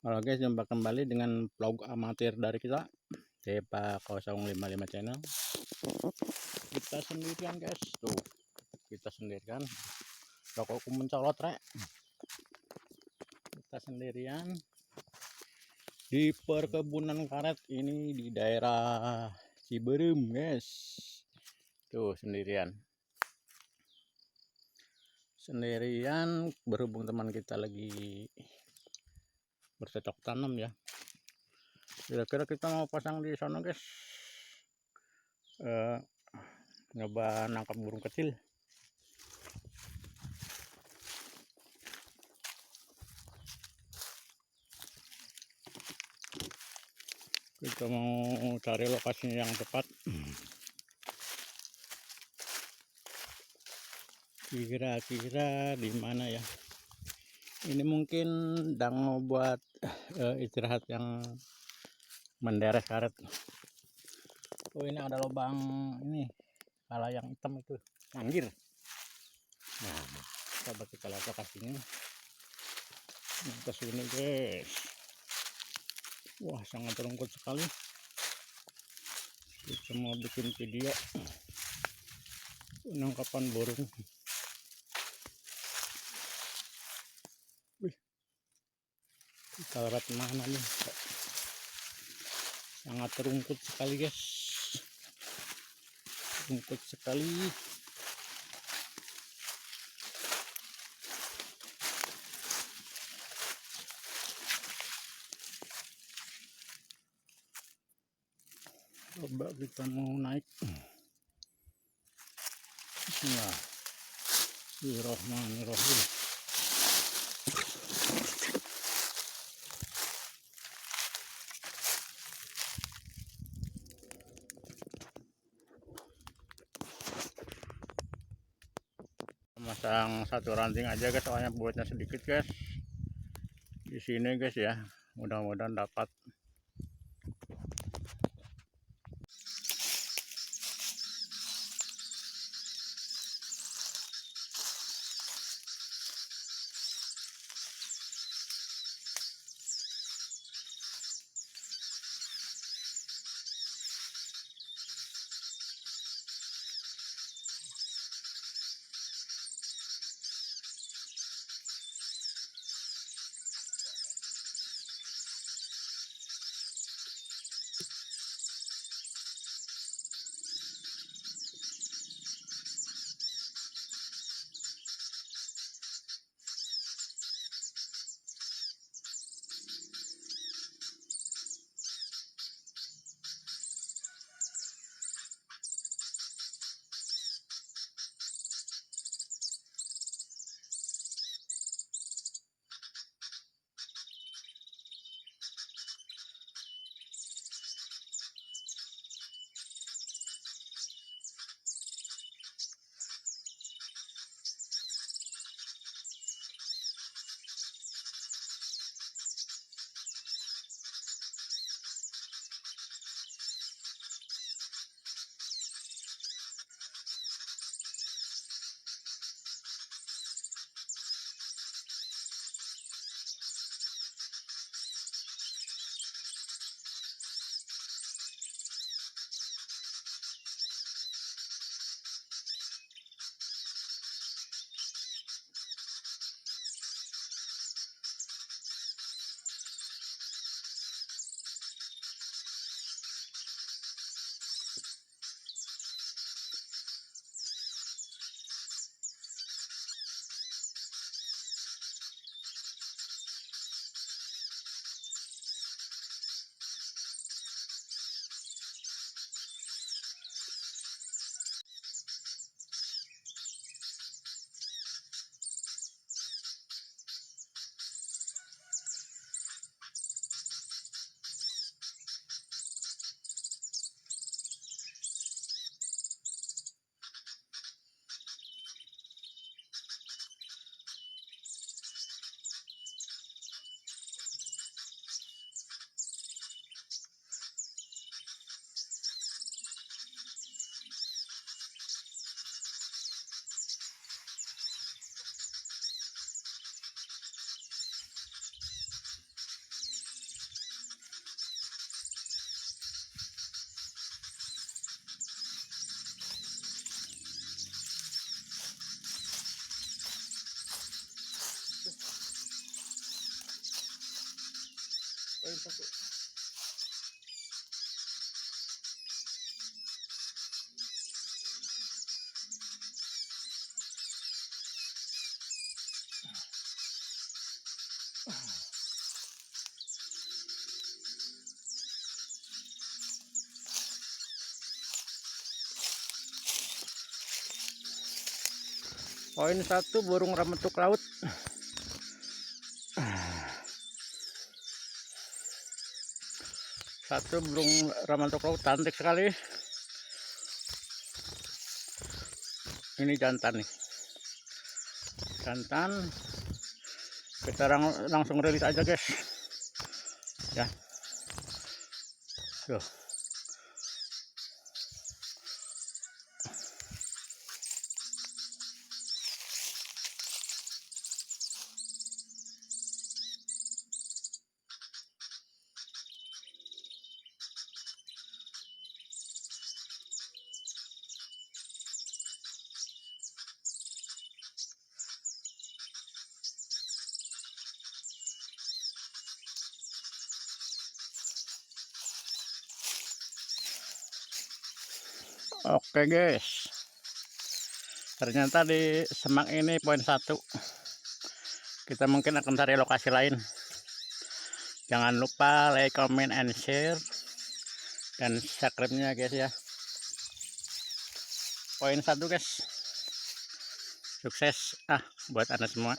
Halo guys, jumpa kembali dengan vlog amatir dari kita Depa 055 channel. Kita sendirian guys, tuh kita sendirian. Rokokku mencolot rek. Kita sendirian di perkebunan karet ini di daerah Ciberem guys. Tuh sendirian berhubung teman kita lagi bercocok tanam ya. Kira-kira kita mau pasang di sana guys, nyoba nangkap burung kecil. Kita mau cari lokasinya yang tepat. Kira-kira di mana ya? Ini mungkin dang buat istirahat yang menderes karet. Oh, ini ada lubang ini, kala yang hitam itu, anjir. Nah, coba kita lihat lokasinya. Ke sini guys. Wah, sangat rumput sekali. Kita mau bikin video penangkapan burung. Wih, kita lewat mana nih? Sangat rumput sekali guys, rumput sekali. Coba kita mau naik. Bismillahirrahmanirrahim. Masang satu ranting aja guys, soalnya buatnya sedikit guys. Di sini guys ya, mudah-mudahan dapat. poin 1. Poin 1 burung ramatuk laut. Satu burung ramatuk laut cantik sekali. Ini jantan nih. Jantan. Kita langsung rilis aja guys. Ya. Tuh. Oke guys, ternyata di semak ini poin 1. Kita mungkin akan cari lokasi lain. Jangan lupa like, comment, and share, dan subscribe-nya guys ya. Poin 1 guys, sukses buat anda semua.